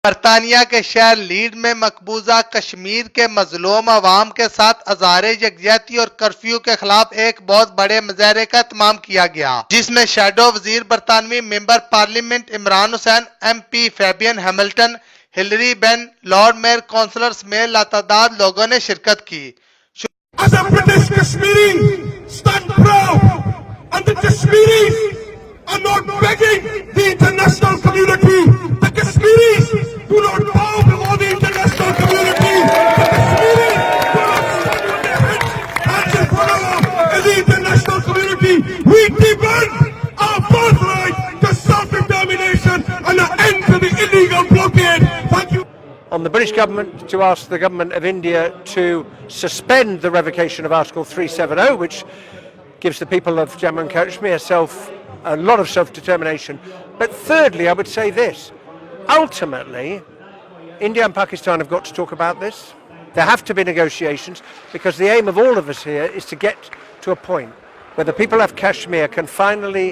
برطانیہ کے شہر لیڈ میں مقبوضہ کشمیر کے مظلوم عوام کے ساتھ اظہار یکجہتی اور کرفیو کے خلاف ایک بہت بڑے مظاہرے کا اہتمام کیا گیا، جس میں شیڈو وزیر برطانوی، member parliament Imran Hussain, M P Fabian Hamilton, Hillary Lord, mayor, councils سمیت تعداد لوگوں نے شرکت کی۔ As a British Kashmiri, stand proud, and the Kashmiris are not begging the international community. The Kashmiris do not bow before the international community. The Kashmiris do not stand on their hands in front of the international community. We demand our birthright to self-determination and an end to the illegal blockade. Thank you. On the British government to ask the government of India to suspend the revocation of Article 370, which gives the people of Jammu and Kashmir a lot of self-determination. But thirdly, I would say this. Ultimately, India and Pakistan have got to talk about this. There have to be negotiations, because the aim of all of us here is to get to a point where the people of Kashmir can finally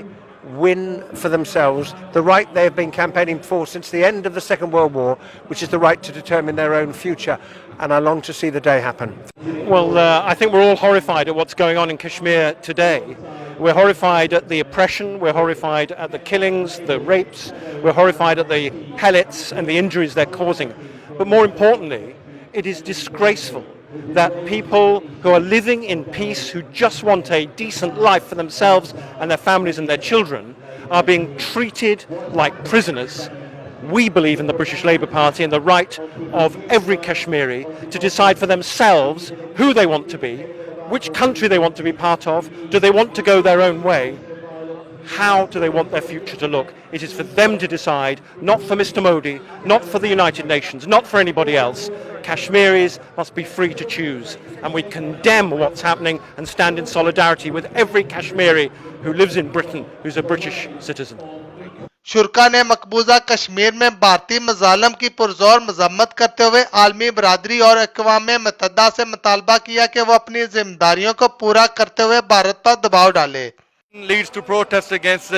win for themselves the right they have been campaigning for since the end of the Second World War, which is the right to determine their own future. And I long to see the day happen. Well, I think we're all horrified at what's going on in Kashmir today. We're horrified at the oppression, we're horrified at the killings, the rapes, we're horrified at the pellets and the injuries they're causing. But more importantly, it is disgraceful that people who are living in peace, who just want a decent life for themselves and their families and their children, are being treated like prisoners. We believe in the British Labour Party and the right of every Kashmiri to decide for themselves who they want to be, which country they want to be part of, do they want to go their own way, how do they want their future to look. It is for them to decide, not for Mr. Modi, not for the United Nations, not for anybody else. Kashmiris must be free to choose, and we condemn what's happening and stand in solidarity with every Kashmiri who lives in Britain, who's a British citizen. شرکا نے مقبوضہ کشمیر میں بھارتی مظالم کی پرزور مذمت کرتے ہوئے عالمی برادری اور اقوام متحدہ سے مطالبہ کیا کہ وہ اپنی ذمہ داریوں کو پورا کرتے ہوئے بھارت پر دباؤ ڈالے۔ Leads to protests against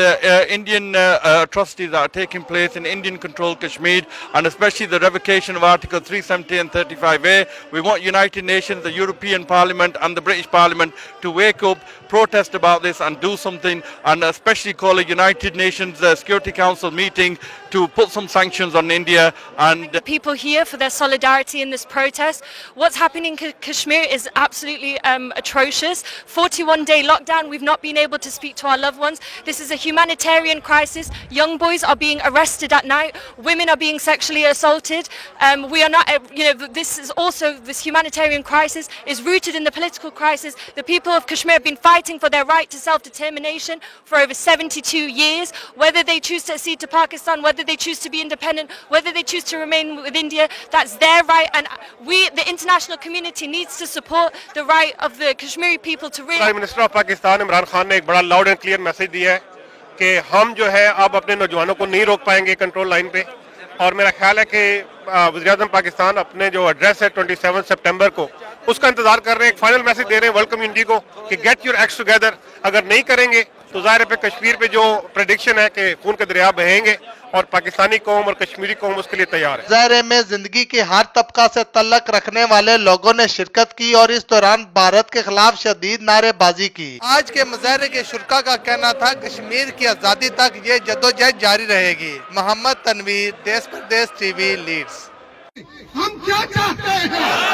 Indian atrocities that are taking place in Indian-controlled Kashmir, and especially the revocation of Article 370 and 35A. We want United Nations, the European Parliament and the British Parliament to wake up, protest about this and do something, and especially call a United Nations Security Council meeting to put some sanctions on India. And people here for their solidarity in this protest. What's happening in Kashmir is absolutely atrocious. 41-day lockdown, we've not been able to speak to our loved ones. This is a humanitarian crisis. Young boys are being arrested at night. Women are being sexually assaulted. We are not, this is also, this humanitarian crisis is rooted in the political crisis. The people of Kashmir have been fighting for their right to self-determination for over 72 years. Whether they choose to accede to Pakistan, whether they choose to be independent, whether they choose to remain with India, that's their right. And we, the international community, needs to support the right of the Kashmiri people to really... Prime Minister of Pakistan, Imran Khan, ने एक बड़ा loud and clear message दिया है कि हम जो है अब अपने नौजवानों को नहीं रोक पाएंगे कंट्रोल लाइन पे। और मेरा ख्याल है कि वज़ीर आज़म पाकिस्तान अपने जो एड्रेस है 27 सितंबर को, उसका इंतजार कर रहे हैं। एक फाइनल मैसेज दे रहे हैं वर्ल्ड कम्युनिटी को कि गेट योर एक्ट्स टुगेदर। अगर नहीं करेंगे तो ज़ाहिर है कश्मीर पे जो प्रेडिक्शन है कि खून के दरिया बहेंगे, और पाकिस्तानी कौम और कश्मीरी कौम उसके लिए तैयार है। मुजाहरे में जिंदगी के हर तबका से तल्लक रखने वाले लोगों ने शिरकत की और इस दौरान भारत के खिलाफ शदीद नारेबाजी की। आज के मुजाहरे के शुरका का कहना था, कश्मीर की आजादी तक ये जद्दोजहद जारी रहेगी। मोहम्मद तनवीर, देश परदेश टीवी, लीड्स। हम क्या चाहते हैं?